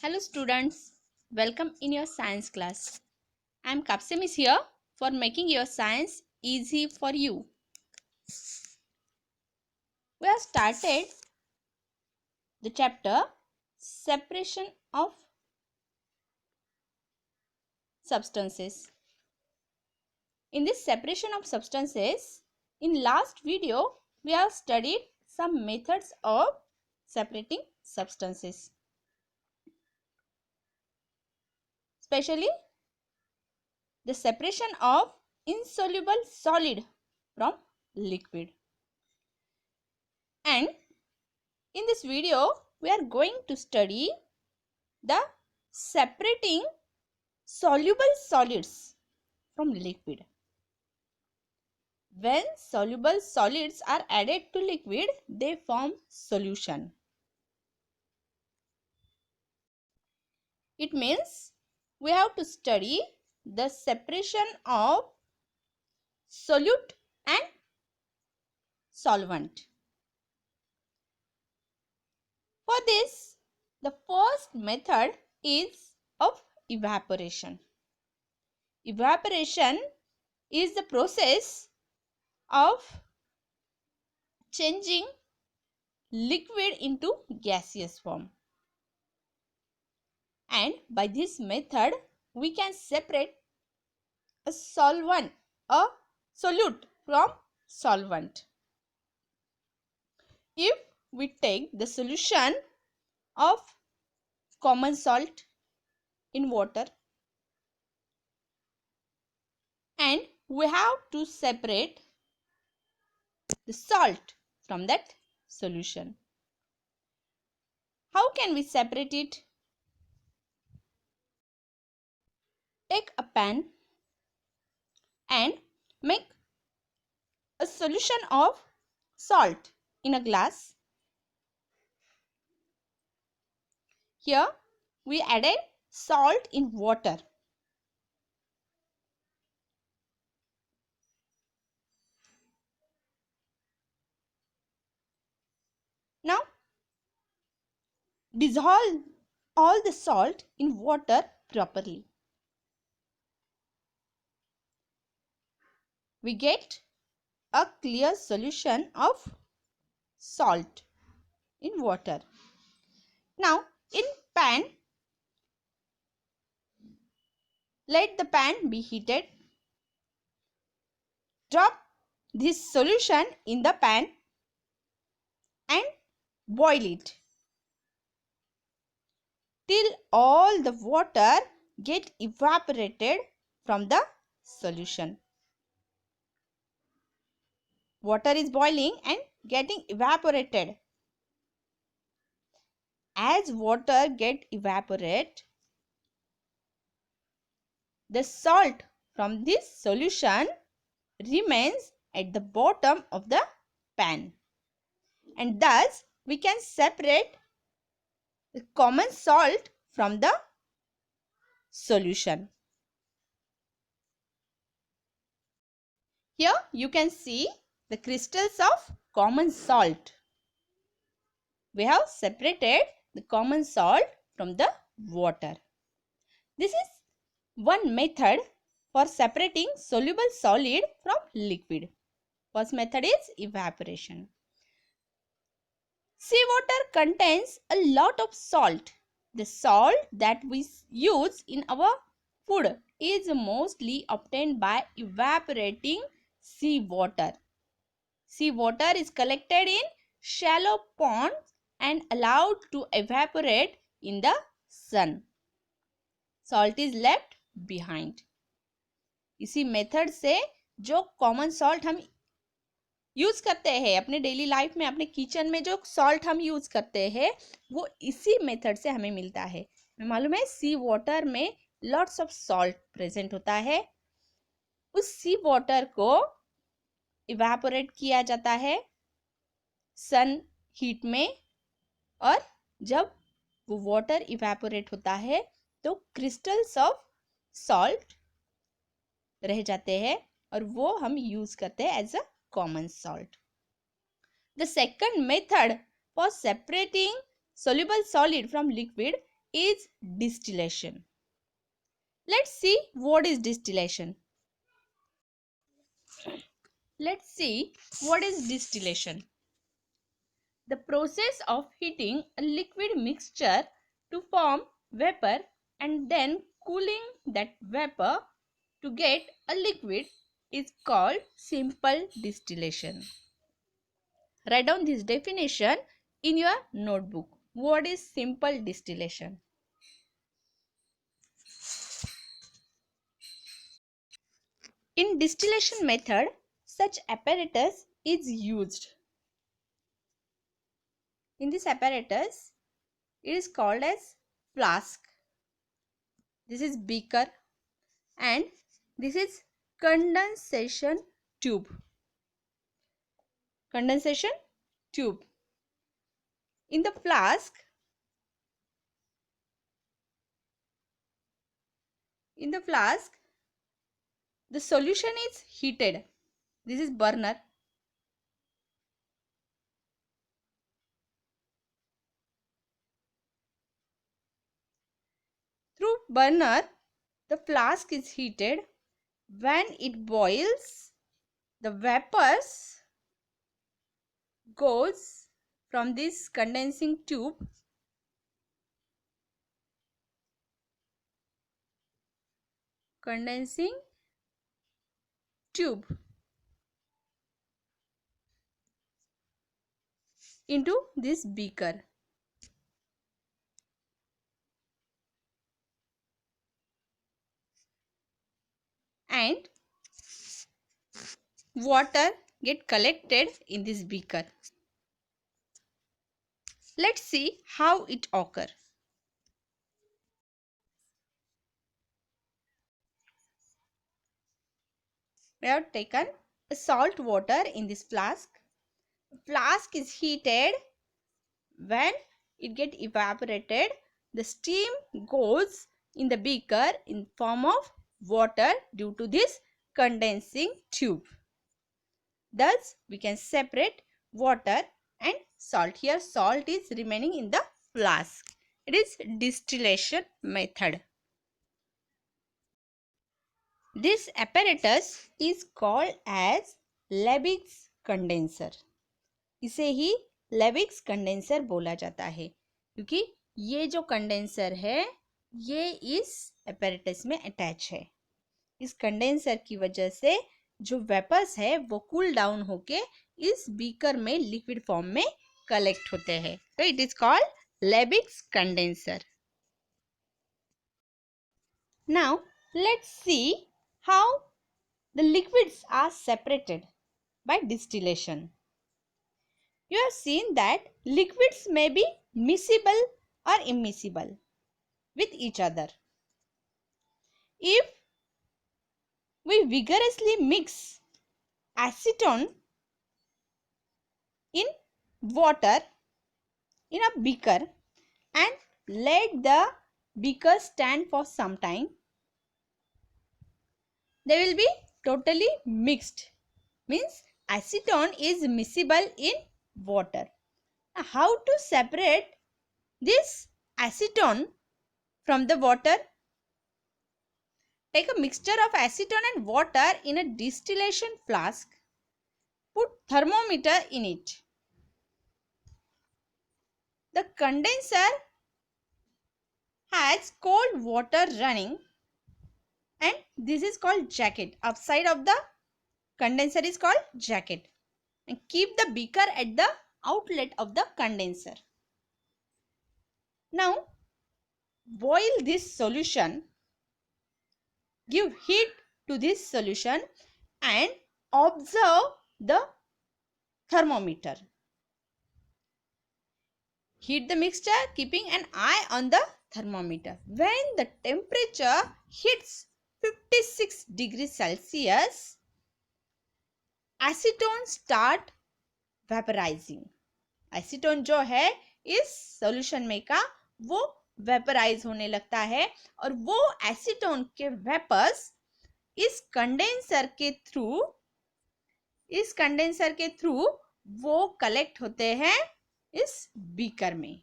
Hello students, welcome in your science class. I am Kapsim is here for making your science easy for you. We have started the chapter separation of substances. In this separation of substances, in last video we have studied some methods of separating substances. Especially the separation of insoluble solid from liquid. And in this video, we are going to study the separating soluble solids from liquid. When soluble solids are added to liquid, they form solution. It means we have to study the separation of solute and solvent. For this, the first method is of evaporation. Evaporation is the process of changing liquid into gaseous form. And by this method, we can separate a solute from solvent. If we take the solution of common salt in water and we have to separate the salt from that solution. How can we separate it? Take a pan and make a solution of salt in a glass. Here we added salt in water. Now dissolve all the salt in water properly. We get a clear solution of salt in water. Now in pan, let the pan be heated. Drop this solution in the pan and boil it till all the water get evaporated from the solution. Water is boiling and getting evaporated. As water get evaporate, the salt from this solution remains at the bottom of the pan, and thus we can separate the common salt from the solution. Here you can see the crystals of common salt. We have separated the common salt from the water. This is one method for separating soluble solid from liquid. First method is evaporation. Seawater contains a lot of salt. The salt that we use in our food is mostly obtained by evaporating seawater. Seawater is collected in shallow ponds and allowed to evaporate in the sun. Salt is left behind. इसी method से जो common salt हम use करते हैं अपने daily life में, अपने kitchen में जो सॉल्ट हम यूज करते हैं वो इसी मेथड से हमें मिलता है. हमें मालूम है सी वाटर में लॉट्स ऑफ सॉल्ट प्रेजेंट होता है. उस सी वाटर को इवेपोरेट किया जाता है सन हीट में, और जब वो वाटर इवेपोरेट होता है तो क्रिस्टल्स ऑफ सॉल्ट रह जाते हैं और वो हम यूज करते हैं as a common salt. The second method for separating soluble solid from liquid is distillation. Let's see what is distillation. Let's see what is distillation. The process of heating a liquid mixture to form vapor and then cooling that vapor to get a liquid is called simple distillation. Write down this definition in your notebook. What is simple distillation? In distillation method, such apparatus is used. In this apparatus, it is called as flask. This is beaker and this is condensation tube. Condensation tube. In the flask, the solution is heated. This is burner. Through burner, the flask is heated. When it boils, the vapors goes from this condensing tube into this beaker. And water get collected in this beaker. Let's see how it occur. We have taken a salt water in this flask. Flask is heated. When it get evaporated, the steam goes in the beaker in form of water due to this condensing tube. Thus, we can separate water and salt. Here, salt is remaining in the flask. It is distillation method. This apparatus is called as Lebig's condenser. इसे ही लेबिग्स condenser बोला जाता है क्योंकि ये जो condenser है ये इस apparatus में अटैच है. इस कंडेंसर की वजह से जो वेपर्स है वो कूल डाउन होके इस बीकर में लिक्विड फॉर्म में कलेक्ट होते हैं. तो it is called Liebig's condenser. Now let's see how the liquids are separated by distillation. You have seen that liquids may be miscible or immiscible with each other. If we vigorously mix acetone in water in a beaker and let the beaker stand for some time, they will be totally mixed. Means acetone is miscible in water. Now, how to separate this acetone from the water? Take a mixture of acetone and water in a distillation flask. Put thermometer in it. The condenser has cold water running and this is called jacket. Upside of the condenser is called jacket. And keep the beaker at the outlet of the condenser. Now, boil this solution. Give heat to this solution and observe the thermometer. Heat the mixture keeping an eye on the thermometer. When the temperature hits 56 degrees Celsius, acetone start वेपराइजिंग. Acetone जो है इस solution में का वो vaporise होने लगता है और वो एसीटोन के वेपर्स इस कंडेंसर के थ्रू वो कलेक्ट होते हैं इस बीकर में.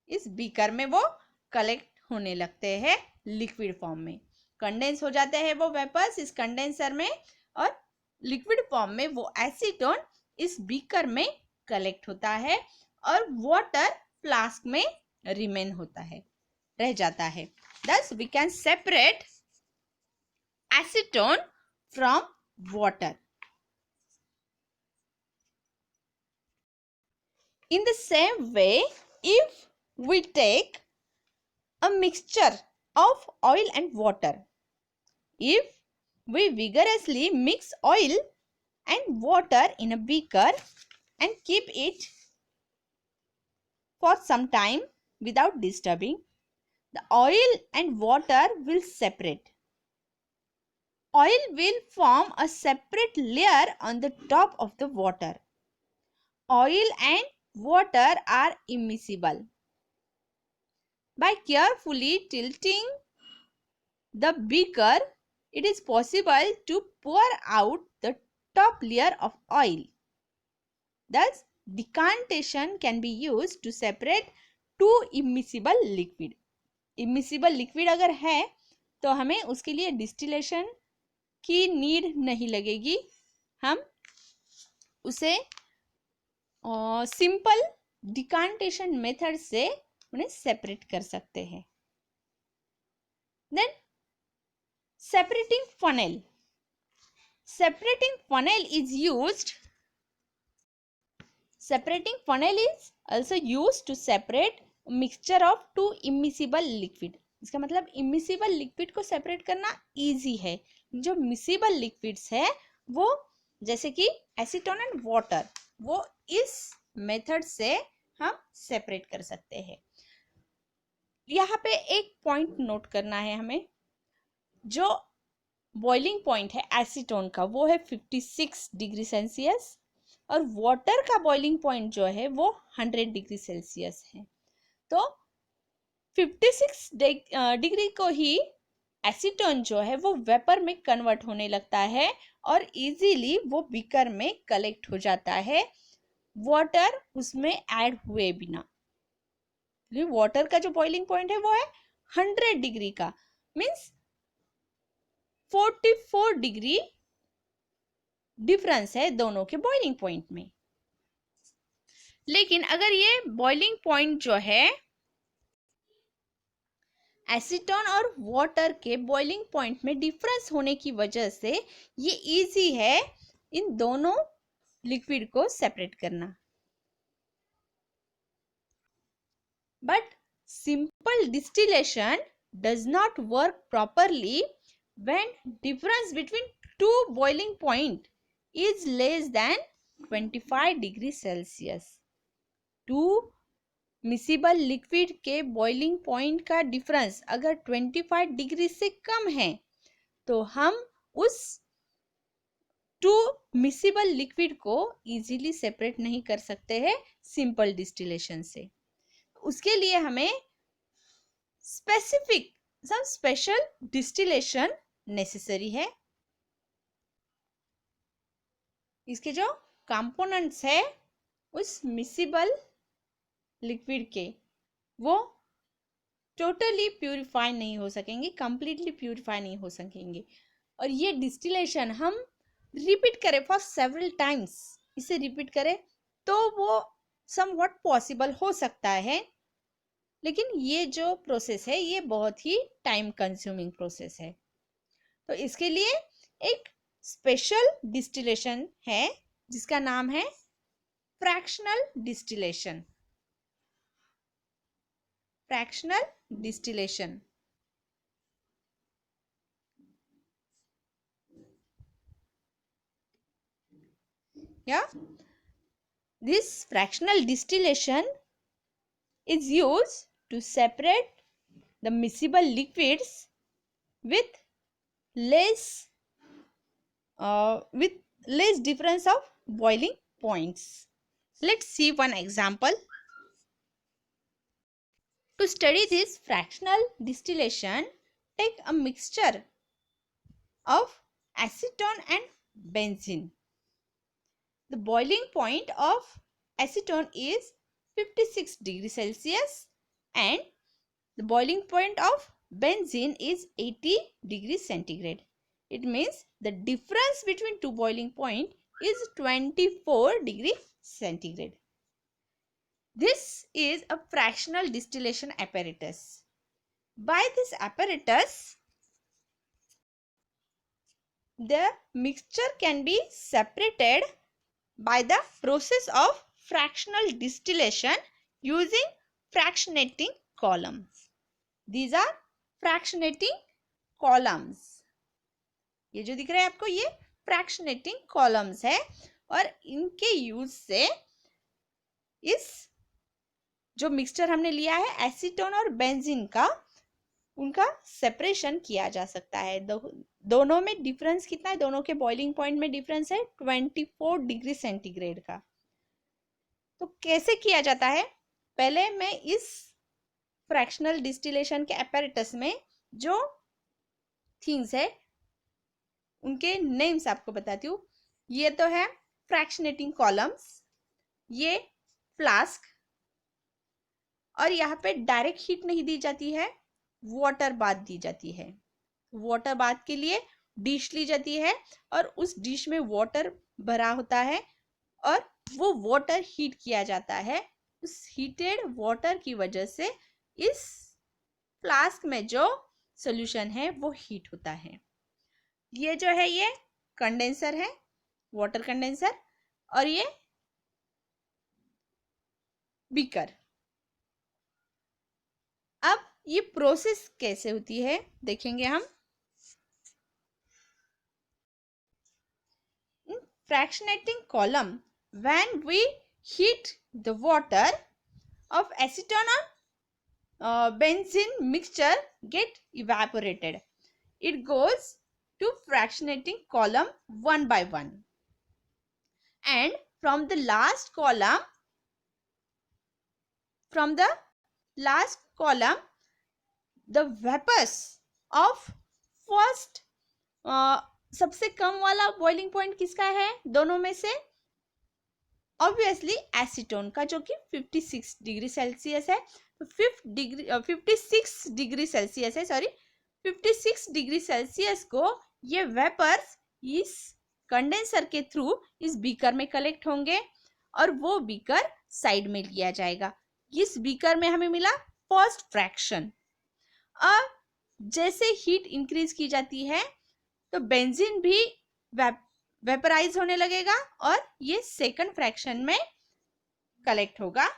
इस बीकर में वो कलेक्ट होने लगते हैं लिक्विड फॉर्म में, कंडेंस हो जाते हैं वो वेपर्स इस कंडेंसर में, और लिक्विड फॉर्म में वो एसीटोन इस बीकर में कलेक्ट होता है और वाटर फ्लास्क में रिमेन होता है, रह जाता है. Thus we can separate acetone from water. In the same way, if we take a mixture of oil and water, if we vigorously mix oil and water in a beaker and keep it for some time without disturbing, the oil and water will separate. Oil will form a separate layer on the top of the water. Oil and water are immiscible. By carefully tilting the beaker, it is possible to pour out the top layer of oil. Thus, decantation can be used to separate two immiscible liquid. Immiscible liquid अगर है तो हमें उसके लिए distillation की need नहीं लगेगी, हम उसे सिंपल डिकांटेशन मेथड से उन्हें सेपरेट कर सकते हैं. Then separating funnel. Separating funnel is also used to separate mixture of two immiscible liquid. इसका मतलब immiscible liquid को separate करना easy है. जो miscible liquids है वो जैसे कि एसीटोन एंड वाटर, वो इस मेथड से हम सेपरेट कर सकते हैं. यहाँ पे एक पॉइंट नोट करना है हमें, जो बॉइलिंग पॉइंट है एसीटोन का वो है 56 डिग्री सेल्सियस और वाटर का बॉइलिंग पॉइंट जो है वो 100 डिग्री सेल्सियस है. तो 56 डिग्री को ही एसीटोन जो है वो वेपर में कन्वर्ट होने लगता है और इजीली वो बीकर में कलेक्ट हो जाता है, वाटर उसमें ऐड हुए बिना. वाटर का जो बॉइलिंग पॉइंट है वो है 100 डिग्री का, मीन्स 44 डिग्री डिफरेंस है दोनों के बॉइलिंग पॉइंट में. लेकिन अगर ये बॉइलिंग पॉइंट जो है एसीटोन और वाटर के बॉइलिंग पॉइंट में डिफरेंस होने की वजह से ये इजी है इन दोनों लिक्विड को सेपरेट करना. But simple distillation does not work properly when difference between two boiling point is less than 25 degree Celsius. Two miscible liquid के boiling point का difference अगर 25 डिग्री से कम है तो हम उस टू miscible liquid को easily separate नहीं कर सकते हैं simple distillation से. उसके लिए हमें specific some special distillation necessary है. इसके जो कंपोनेंट्स है उस मिसिबल लिक्विड के वो टोटली प्यूरिफाई नहीं हो सकेंगे, कंप्लीटली प्यूरिफाई नहीं हो सकेंगे. और ये डिस्टिलेशन हम रिपीट करें फॉर सेवरल टाइम्स, इसे रिपीट करें तो वो समवॉट पॉसिबल हो सकता है, लेकिन ये जो प्रोसेस है ये बहुत ही टाइम कंज्यूमिंग प्रोसेस है. तो इसके लिए एक स्पेशल डिस्टिलेशन है जिसका नाम है फ्रैक्शनल डिस्टिलेशन. फ्रैक्शनल डिस्टिलेशन या this fractional distillation is used to separate the miscible liquids with less difference of boiling points. Let's see one example. To study this fractional distillation, take a mixture of acetone and benzene. The boiling point of acetone is 56 degree Celsius and the boiling point of benzene is 80 degrees centigrade. It means the difference between two boiling point is 24 degrees centigrade. This is a fractional distillation apparatus. By this apparatus, the mixture can be separated by the process of fractional distillation using fractionating columns. These are fractionating columns. ये जो दिख रहा है आपको ये fractionating columns है और इनके यूज से इस जो मिक्सचर हमने लिया है एसीटोन और बेंजीन का उनका सेपरेशन किया जा सकता है। दोनों में डिफरेंस कितना है, दोनों के बॉइलिंग पॉइंट में डिफरेंस है 24 डिग्री सेंटीग्रेड का। तो कैसे किया जाता है, पहले मैं इस फ्रैक्शनल डिस्टिलेशन के apparatus में जो थिंग्स है उनके नेम्स आपको बताती हूँ। ये तो है फ्रैक्शनेटिंग कॉलम्स, ये फ्लास्क, और यहाँ पे डायरेक्ट हीट नहीं दी जाती है, वाटर बाथ दी जाती है। वाटर बाथ के लिए डिश ली जाती है और उस डिश में वाटर भरा होता है और वो वाटर हीट किया जाता है। उस हीटेड वाटर की वजह से इस फ्लास्क में जो सॉल्यूशन है वो हीट होता है। ये जो है ये कंडेंसर है, वाटर कंडेंसर, और ये बीकर। अब ये प्रोसेस कैसे होती है देखेंगे हम। Fractionating column, when we heat the water of acetone or benzene mixture get evaporated. It goes to fractionating column one by one, and from the last column the vapors of first सबसे कम वाला boiling point किसका है दोनों में से, obviously acetone का, जो कि 56 डिग्री सेल्सियस है। तो 56 डिग्री सेल्सियस को ये वेपर्स इस कंडेंसर के थ्रू इस बीकर में कलेक्ट होंगे और वो बीकर साइड में लिया जाएगा। इस बीकर में हमें मिला फर्स्ट फ्रैक्शन। अब जैसे हीट इंक्रीज की जाती है तो बेंजीन भी वेपराइज होने लगेगा और ये सेकंड फ्रैक्शन में कलेक्ट होगा।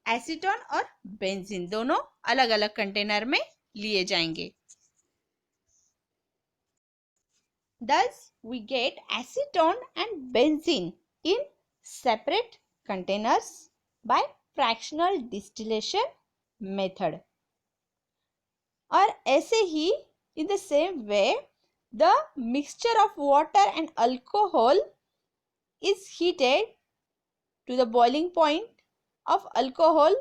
एसीटोन और बेंजीन दोनों अलग अलग कंटेनर में लिए जाएंगे। Thus we get acetone and benzene in separate containers by fractional distillation method. और ऐसे ही in the same way the mixture of water and alcohol is heated to the boiling point of alcohol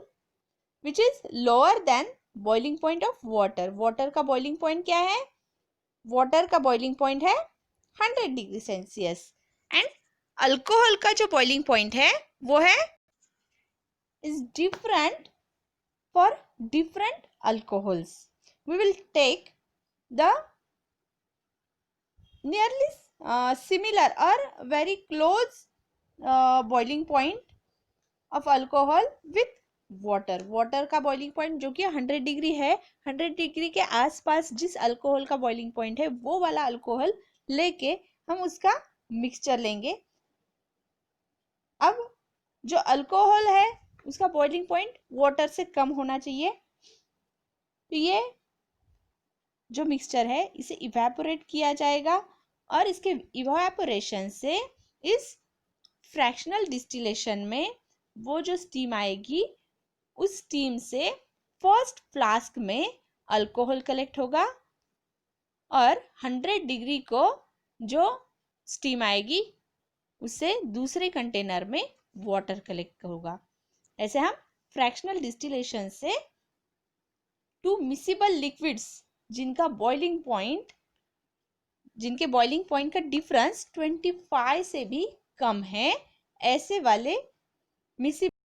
which is lower than boiling point of water. Water का boiling point क्या है? Water का boiling point है 100 degree Celsius and alcohol का जो boiling point है वो है is different for different alcohols. We will take the nearly similar or very close boiling point of alcohol with water. water का boiling point जो कि 100 degree है, 100 डिग्री के आसपास जिस अल्कोहल का boiling point है वो वाला अल्कोहल लेके हम उसका मिक्सचर लेंगे। अब जो अल्कोहल है उसका boiling point वाटर से कम होना चाहिए। तो ये जो मिक्सचर है इसे इवेपोरेट किया जाएगा और इसके इवेपोरेशन से इस फ्रैक्शनल डिस्टिलेशन में वो जो स्टीम आएगी उस स्टीम से फर्स्ट फ्लास्क में अल्कोहल कलेक्ट होगा और 100 डिग्री को जो स्टीम आएगी उससे दूसरे कंटेनर में वाटर कलेक्ट होगा। ऐसे हम फ्रैक्शनल डिस्टिलेशन से टू मिसिबल लिक्विड्स जिनके बॉइलिंग पॉइंट का डिफरेंस 25 से भी कम है, ऐसे वाले मिसिबल